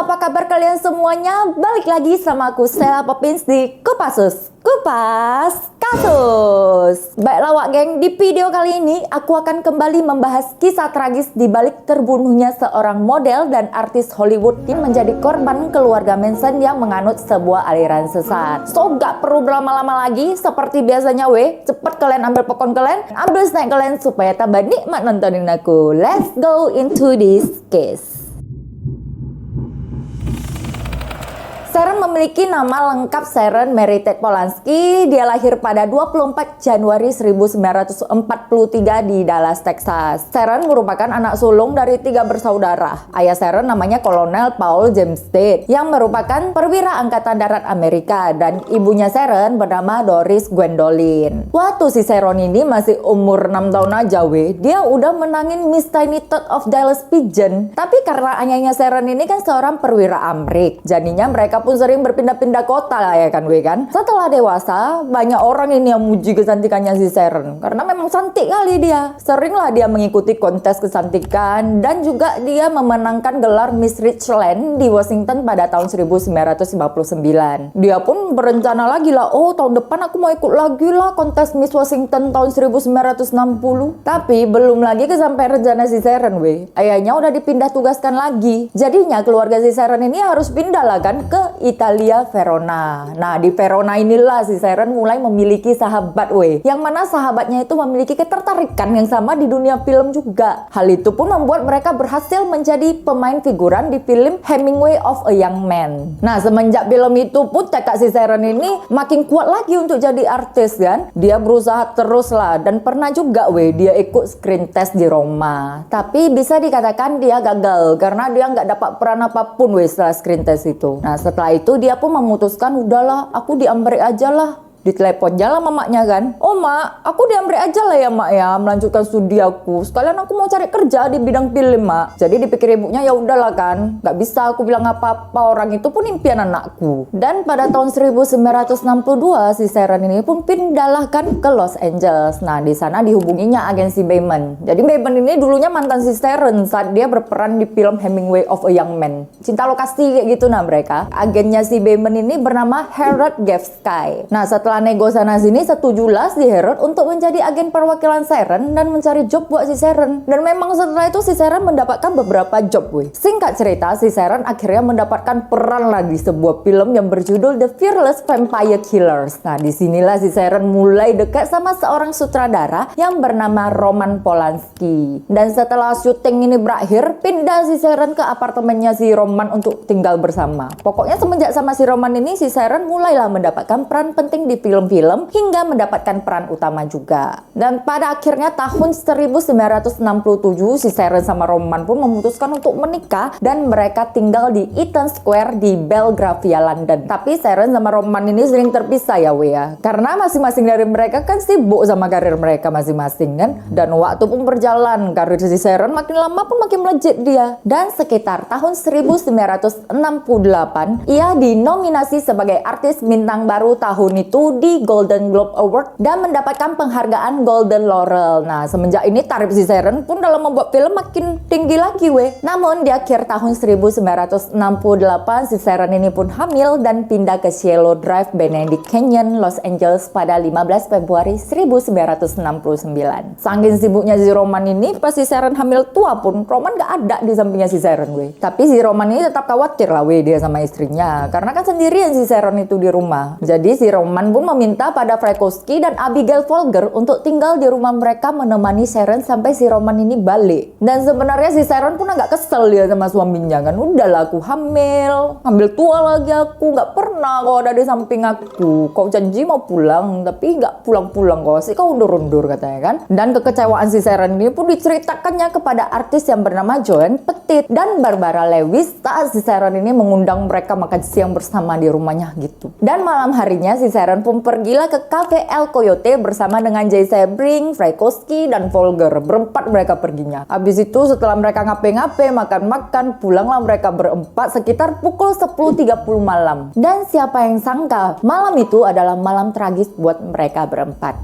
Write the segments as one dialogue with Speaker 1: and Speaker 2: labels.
Speaker 1: apa kabar kalian semuanya? Balik lagi sama aku Stella Popins di Kupasus Kupas Kasus. Baiklah wak geng, di video kali ini aku akan kembali membahas kisah tragis di balik terbunuhnya seorang model dan artis Hollywood yang menjadi korban keluarga Manson yang menganut sebuah aliran sesat. So gak perlu berlama-lama lagi, seperti biasanya cepet kalian ambil popcorn kalian, ambil snack kalian supaya tambah nikmat nontonin aku. Let's go into this case. Sharon memiliki nama lengkap Sharon Mary Tate Polanski. Dia lahir pada 24 Januari 1943 di Dallas, Texas. Sharon merupakan anak sulung dari 3 bersaudara. Ayah Sharon namanya Kolonel Paul James Tate yang merupakan perwira Angkatan Darat Amerika, dan ibunya Sharon bernama Doris Gwendolyn. Waktu si Sharon ini masih umur 6 tahun aja dia udah menangin Miss Tiny Tot of Dallas Pageant. Tapi karena ayahnya Sharon ini kan seorang perwira Amrik, jadinya mereka pun sering berpindah-pindah kota lah ya kan Setelah dewasa, banyak orang ini yang muji kecantikannya si Sharon karena memang cantik kali dia. Seringlah dia mengikuti kontes kecantikan dan juga dia memenangkan gelar Miss Richland di Washington pada tahun 1959. Dia pun berencana lagi lah, oh tahun depan aku mau ikut lagi lah kontes Miss Washington tahun 1960. Tapi belum lagi kesampaian rencana si Sharon ayahnya udah dipindah tugaskan lagi. Jadinya keluarga si Sharon ini harus pindah lah kan ke Italia, Verona. Nah, di Verona inilah si Sharon mulai memiliki sahabat yang mana sahabatnya itu memiliki ketertarikan yang sama di dunia film juga. Hal itu pun membuat mereka berhasil menjadi pemain figuran di film Hemingway of a Young Man. Nah, semenjak film itu pun tekad si Sharon ini makin kuat lagi untuk jadi artis kan. Dia berusaha terus lah, dan pernah juga dia ikut screen test di Roma. Tapi bisa dikatakan dia gagal karena dia nggak dapat peran apapun setelah screen test itu. Nah, setelah itu dia pun memutuskan, udahlah aku diambil aja lah. Ditelepon jalan mamaknya kan, oh mak, aku diambil aja lah ya mak ya, melanjutkan studi aku. Sekalian aku mau cari kerja di bidang film mak. Jadi dipikir ibunya ya udahlah kan, nggak bisa aku bilang apa-apa, orang itu pun impian anakku. Dan pada tahun 1962 si Sharon ini pun pindahlah kan ke Los Angeles. Nah di sana dihubunginya agensi Bayman. Jadi Bayman ini dulunya mantan si Sharon saat dia berperan di film Hemingway of a Young Man. Cinta lokasi kayak gitu nah mereka. Agennya si Bayman ini bernama Harold Gavsky. Nah setelah nego sana sini, setujulah si Harold untuk menjadi agen perwakilan Sharon dan mencari job buat si Sharon. Dan memang setelah itu si Sharon mendapatkan beberapa job Singkat cerita, si Sharon akhirnya mendapatkan peran lah di sebuah film yang berjudul The Fearless Vampire Killers. Nah disinilah si Sharon mulai dekat sama seorang sutradara yang bernama Roman Polanski. Dan setelah syuting ini berakhir, pindah si Sharon ke apartemennya si Roman untuk tinggal bersama. Pokoknya semenjak sama si Roman ini, si Sharon mulailah mendapatkan peran penting di film-film hingga mendapatkan peran utama juga. Dan pada akhirnya tahun 1967 si Sharon sama Roman pun memutuskan untuk menikah dan mereka tinggal di Eaton Square di Belgravia, London. Tapi Sharon sama Roman ini sering terpisah ya karena masing-masing dari mereka kan sibuk sama karir mereka masing-masing kan. Dan waktu pun berjalan, karir si Sharon makin lama pun makin melejit dia. Dan sekitar tahun 1968 ia dinominasi sebagai artis bintang baru tahun itu di Golden Globe Award dan mendapatkan penghargaan Golden Laurel. Nah, semenjak ini tarif si Sharon pun dalam membuat film makin tinggi lagi Namun di akhir tahun 1968 si Sharon ini pun hamil dan pindah ke Cielo Drive, Benedict Canyon, Los Angeles pada 15 Februari 1969. Saking sibuknya si Roman ini, pas si Sharon hamil tua pun Roman gak ada di sampingnya si Sharon Tapi si Roman ini tetap khawatir lah dia sama istrinya karena kan sendirian si Sharon itu di rumah. Jadi si Roman pun meminta pada Frykowski dan Abigail Folger untuk tinggal di rumah mereka menemani Sharon sampai si Roman ini balik. Dan sebenarnya si Sharon pun agak kesel dia sama suaminya kan, udahlah aku hamil tua lagi, aku nggak pernah kau ada di samping aku, kau janji mau pulang tapi nggak pulang-pulang kau sih, kau undur-undur katanya kan. Dan kekecewaan si Sharon ini pun diceritakannya kepada artis yang bernama Joan Petit dan Barbara Lewis saat si Sharon ini mengundang mereka makan siang bersama di rumahnya gitu. Dan malam harinya si Sharon pun pergilah ke Cafe El Coyote bersama dengan Jay Sebring, Frykowski, dan Folger. Berempat mereka perginya. Habis itu setelah mereka ngape-ngape, makan-makan, pulanglah mereka berempat sekitar pukul 10.30 malam. Dan siapa yang sangka malam itu adalah malam tragis buat mereka berempat.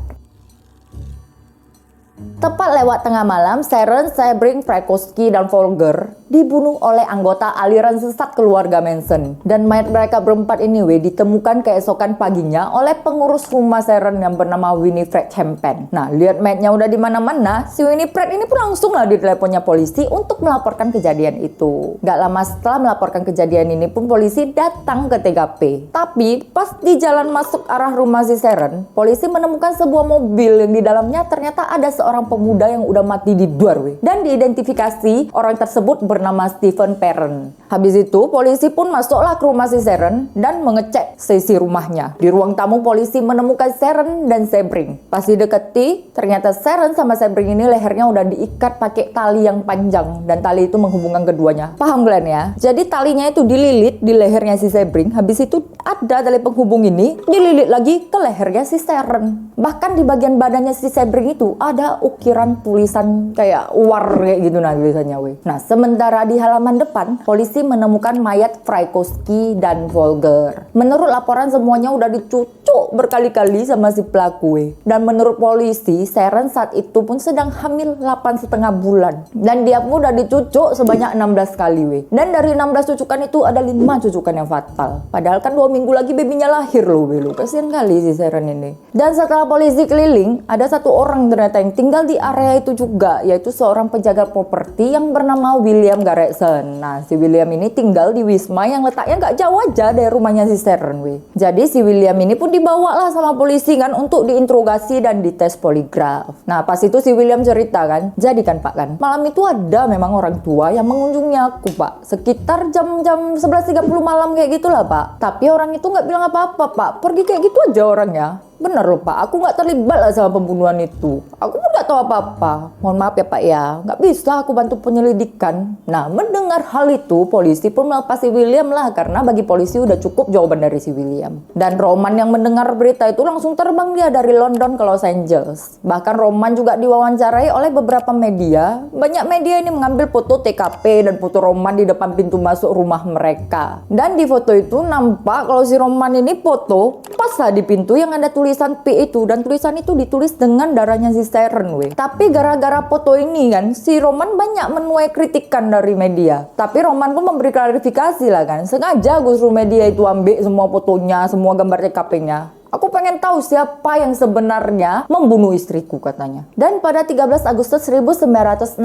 Speaker 1: Tepat lewat tengah malam, Sharon, Sebring, Frykowski, dan Volker dibunuh oleh anggota aliran sesat keluarga Manson. Dan mayat mereka berempat ini ditemukan keesokan paginya oleh pengurus rumah Sharon yang bernama Winifred Champagne. Nah, lihat mayatnya udah di mana-mana, si Winifred ini pun langsung lah diteleponnya polisi untuk melaporkan kejadian itu. Gak lama setelah melaporkan kejadian ini pun polisi datang ke TKP. Tapi pas di jalan masuk arah rumah si Sharon, polisi menemukan sebuah mobil yang di dalamnya ternyata ada seorang pemuda yang udah mati di luar dan diidentifikasi orang tersebut bernama Stephen Perrin. Habis itu polisi pun masuklah ke rumah si Sharon dan mengecek sisi rumahnya. Di ruang tamu polisi menemukan Sharon dan Sebring. Pas didekati, ternyata Sharon sama Sebring ini lehernya udah diikat pakai tali yang panjang dan tali itu menghubungkan keduanya. Paham kalian ya? Jadi talinya itu dililit di lehernya si Sebring, habis itu ada tali penghubung ini dililit lagi ke lehernya si Sharon. Bahkan di bagian badannya si Sebring itu ada ukiran tulisan kayak war kayak gitu nah tulisannya Nah, sementara di halaman depan polisi menemukan mayat Frykowski dan Volker. Menurut laporan semuanya udah dicucuk berkali-kali sama si pelaku Dan menurut polisi, Sharon saat itu pun sedang hamil 8,5 bulan. Dan dia pun udah dicucuk sebanyak 16 kali Dan dari 16 cucukan itu ada 5 cucukan yang fatal. Padahal kan 2 minggu lagi babynya lahir loh Kasian kali si Sharon ini. Dan setelah polisi keliling, ada satu orang ternyata yang tinggal di area itu juga, yaitu seorang penjaga properti yang bernama William Garretson. Nah, si William ini tinggal di Wisma yang letaknya gak jauh aja dari rumahnya si Sharon Jadi si William ini pun dibawa lah sama polisi kan untuk diinterogasi dan dites poligraf. Nah, pas itu si William cerita kan, jadi kan Pak kan, malam itu ada memang orang tua yang mengunjungi aku Pak, sekitar jam 11.30 malam kayak gitulah Pak. Tapi orang itu nggak bilang apa-apa Pak, pergi kayak gitu aja orangnya. Bener loh Pak, aku nggak terlibat lah sama pembunuhan itu. Aku pun nggak tahu apa-apa. Mohon maaf ya Pak ya, nggak bisa aku bantu penyelidikan. Nah, mendengar hal itu, polisi pun melepas si William lah, karena bagi polisi udah cukup jawaban dari si William. Dan Roman yang mendengar berita itu langsung terbang dia dari London ke Los Angeles. Bahkan Roman juga diwawancarai oleh beberapa media. Banyak media ini mengambil foto TKP dan foto Roman di depan pintu masuk rumah mereka. Dan di foto itu nampak kalau si Roman ini foto pas lah di pintu yang ada tulisan P itu, dan tulisan itu ditulis dengan darahnya si Sharon Tapi gara-gara foto ini kan, si Roman banyak menuai kritikan dari media. Tapi Roman pun memberi klarifikasi lah kan, sengaja gue suruh media itu ambil semua fotonya, semua gambar TKP-nya. Aku pengen tahu siapa yang sebenarnya membunuh istriku katanya. Dan pada 13 Agustus 1968,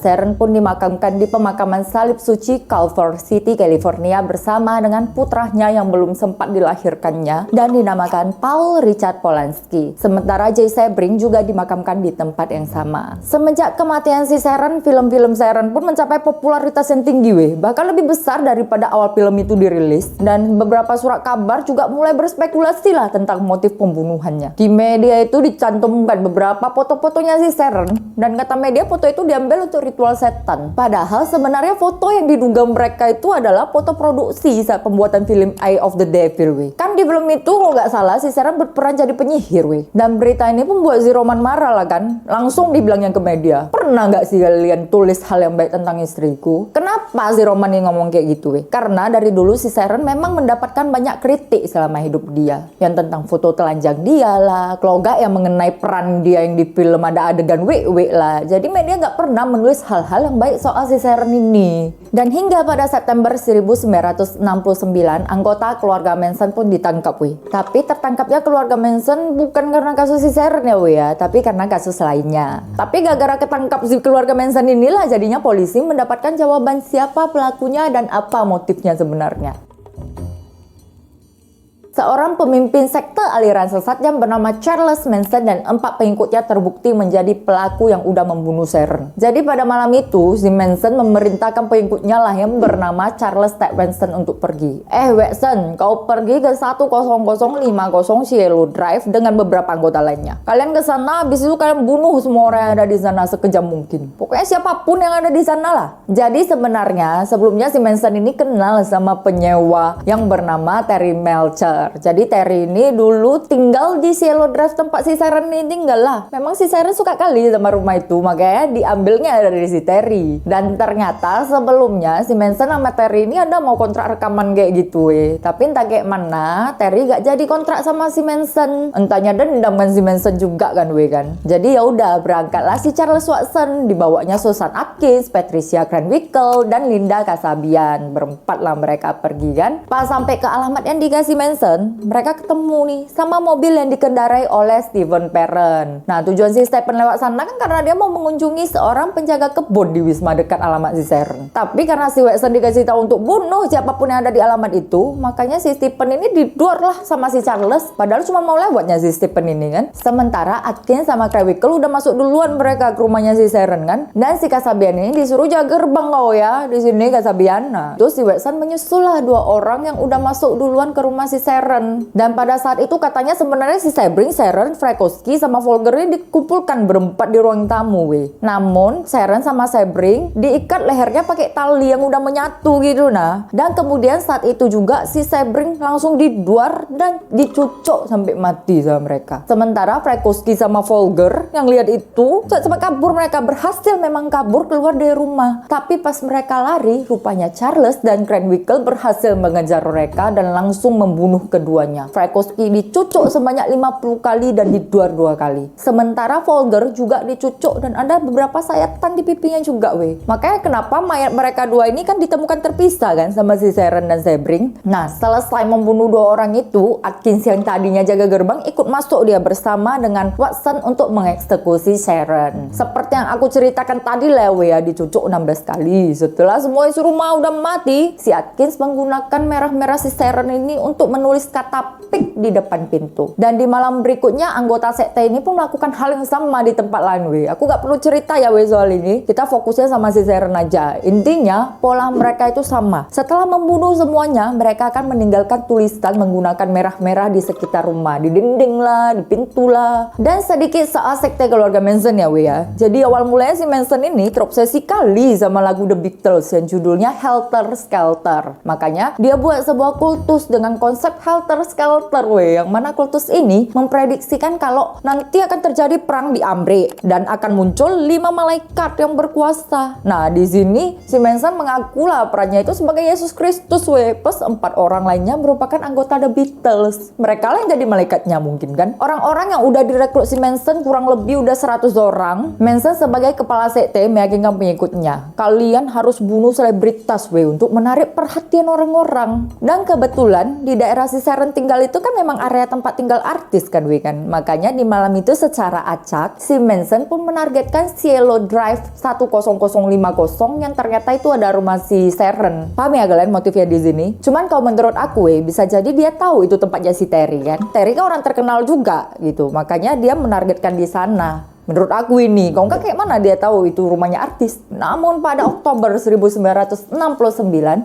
Speaker 1: Sharon pun dimakamkan di pemakaman salib suci Culver City, California bersama dengan putranya yang belum sempat dilahirkannya dan dinamakan Paul Richard Polanski. Sementara Jay Sebring juga dimakamkan di tempat yang sama. Semenjak kematian si Sharon, film-film Sharon pun mencapai popularitas yang tinggi bahkan lebih besar daripada awal film itu dirilis. Dan beberapa surat kabar juga mulai berspekulasi lah tentang motif pembunuhannya. Di media itu dicantumkan beberapa foto-fotonya si Sharon, dan kata media foto itu diambil untuk ritual setan. Padahal sebenarnya foto yang diduga mereka itu adalah foto produksi saat pembuatan film Eye of the Devil Kan di film itu kalau nggak salah si Sharon berperan jadi penyihir Dan berita ini pun buat si Roman marah lah kan. Langsung dibilangnya ke media, pernah nggak sih kalian tulis hal yang baik tentang istriku? Kenapa si Roman ini ngomong kayak gitu Karena dari dulu si Sharon memang mendapatkan banyak kritik selama hidup dia, yang tentang foto telanjang dia lah, kalau nggak yang mengenai peran dia yang di film ada adegan wek lah. Jadi media nggak pernah menulis hal-hal yang baik soal si Sharon ini. Dan hingga pada September 1969, anggota keluarga Manson pun ditangkap Tapi tertangkapnya keluarga Manson bukan karena kasus si Sharon ya tapi karena kasus lainnya. Tapi gara-gara ketangkap si keluarga Manson inilah jadinya polisi mendapatkan jawaban siapa pelakunya dan apa motifnya sebenarnya. Seorang pemimpin sekte aliran sesat yang bernama Charles Manson dan 4 pengikutnya terbukti menjadi pelaku yang udah membunuh Sharon. Jadi pada malam itu, si Manson memerintahkan pengikutnya lah yang bernama Charles Ted Manson untuk pergi. Watson, kau pergi ke 10050 Cielo Drive dengan beberapa anggota lainnya. Kalian ke sana, habis itu kalian bunuh semua orang yang ada di sana sekejam mungkin. Pokoknya siapapun yang ada di sana lah. Jadi sebenarnya sebelumnya si Manson ini kenal sama penyewa yang bernama Terry Melcher. Driver. Jadi Terry ini dulu tinggal di Cielo Drive tempat si Sharon ini tinggal lah. Memang si Sharon suka kali sama rumah itu, makanya diambilnya dari si Terry. Dan ternyata sebelumnya si Manson sama Terry ini ada mau kontrak rekaman kayak gitu tapi entah kayak mana Terry gak jadi kontrak sama si Manson. Entahnya dendam kan si Manson juga kan kan. Jadi ya udah berangkatlah si Charles Watson, dibawanya Susan Atkins, Patricia Cranwickle, dan Linda Kasabian. Berempat lah mereka pergi kan. Pas sampai ke alamat yang dikasih Manson, mereka ketemu nih sama mobil yang dikendarai oleh Stephen Perren. Nah, tujuan si Stephen lewat sana kan karena dia mau mengunjungi seorang penjaga kebun di wisma dekat alamat si Sharon. Tapi karena si Watson dikasih tahu untuk bunuh siapapun yang ada di alamat itu, makanya si Stephen ini diduar lah sama si Charles. Padahal cuma mau lewatnya si Stephen ini kan. Sementara Atkins sama Cranwickle udah masuk duluan mereka ke rumahnya si Sharon kan. Dan si Kasabian ini disuruh jaga gerbang kau ya di sini Kasabian. Nah, terus si Watson menyusul lah 2 orang yang udah masuk duluan ke rumah si Sharon. Dan pada saat itu katanya sebenarnya si Sebring, Sharon, Frykowski sama Folger ini dikumpulkan berempat di ruang tamu Namun Sharon sama Sebring diikat lehernya pakai tali yang udah menyatu gitu nah. Dan kemudian saat itu juga si Sebring langsung diduar dan dicucuk sampai mati sama mereka. Sementara Frykowski sama Folger yang lihat itu sampai kabur, mereka berhasil memang kabur keluar dari rumah. Tapi pas mereka lari, rupanya Charles dan Cranwickle berhasil mengejar mereka dan langsung membunuh keduanya. Frykowski dicucuk sebanyak 50 kali dan diduar 2 kali. Sementara Folger juga dicucuk dan ada beberapa sayatan di pipinya juga Makanya kenapa mayat mereka dua ini kan ditemukan terpisah kan sama si Sharon dan Sebring. Nah, selesai membunuh 2 orang itu, Atkins yang tadinya jaga gerbang ikut masuk dia bersama dengan Watson untuk mengeksekusi Sharon. Seperti yang aku ceritakan tadi ya, dicucuk 16 kali. Setelah semua isi rumah udah mati, si Atkins menggunakan merah-merah si Sharon ini untuk menulis kata pik di depan pintu. Dan di malam berikutnya anggota sekte ini pun melakukan hal yang sama di tempat lain Aku gak perlu cerita ya soal ini. Kita fokusnya sama si Sharon aja. Intinya pola mereka itu sama. Setelah membunuh semuanya, mereka akan meninggalkan tulisan menggunakan merah-merah di sekitar rumah, di dinding lah, di pintu lah. Dan sedikit soal sekte keluarga Manson ya Jadi awal mulanya si Manson ini terobsesi kali sama lagu The Beatles yang judulnya Helter Skelter. Makanya dia buat sebuah kultus dengan konsep Helter Skelter yang mana kultus ini memprediksikan kalau nanti akan terjadi perang di Amrik dan akan muncul 5 malaikat yang berkuasa. Nah, di sini si Manson mengaku lah perannya itu sebagai Yesus Kristus plus 4 orang lainnya merupakan anggota The Beatles. Mereka lah yang jadi malaikatnya mungkin kan. Orang-orang yang udah direkrut si Manson kurang lebih udah 100 orang. Manson sebagai kepala sekte meyakinkan pengikutnya, kalian harus bunuh selebritas untuk menarik perhatian orang-orang. Dan kebetulan di daerah si Sharon tinggal itu kan memang area tempat tinggal artis kan Makanya di malam itu secara acak si Manson pun menargetkan Cielo Drive 10050 yang ternyata itu ada rumah si Sharon. Paham ya kalian motifnya di sini? Cuman kalau menurut aku bisa jadi dia tahu itu tempatnya si Terry kan. Terry kan orang terkenal juga gitu. Makanya dia menargetkan di sana. Menurut aku ini, kalau nggak kayak mana dia tahu itu rumahnya artis. Namun pada Oktober 1969,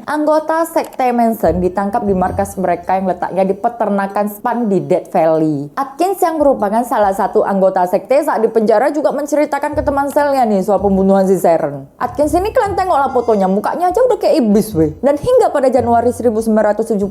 Speaker 1: anggota sekte Manson ditangkap di markas mereka yang letaknya di peternakan Span di Death Valley. Atkins yang merupakan salah satu anggota sekte saat di penjara juga menceritakan ke teman selnya nih soal pembunuhan si Sharon. Atkins ini kalian tengoklah fotonya, mukanya aja udah kayak iblis Dan hingga pada Januari 1971,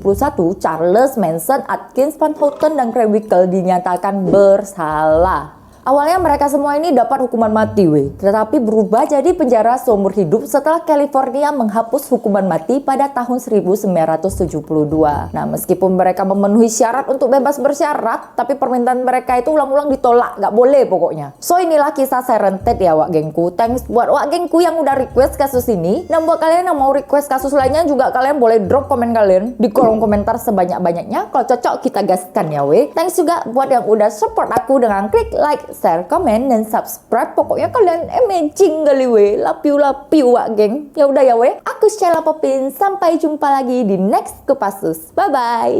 Speaker 1: Charles Manson, Atkins, Van Houten, dan Cranwickle dinyatakan bersalah. Awalnya mereka semua ini dapat hukuman mati tetapi berubah jadi penjara seumur hidup setelah California menghapus hukuman mati pada tahun 1972. Nah, meskipun mereka memenuhi syarat untuk bebas bersyarat, tapi permintaan mereka itu ulang-ulang ditolak, gak boleh pokoknya. So inilah kisah Sharon Tate ya wak gengku. Thanks buat wak gengku yang udah request kasus ini. Dan buat kalian yang mau request kasus lainnya juga kalian boleh drop komen kalian di kolom komentar sebanyak-banyaknya. Kalau cocok kita gaskan ya Thanks juga buat yang udah support aku dengan klik like, share, komen, dan subscribe. Pokoknya kalian amazing kali lapiu-lapiu wak geng. Ya udah ya aku Sheila Popin. Sampai jumpa lagi di next Kupasus. Bye bye.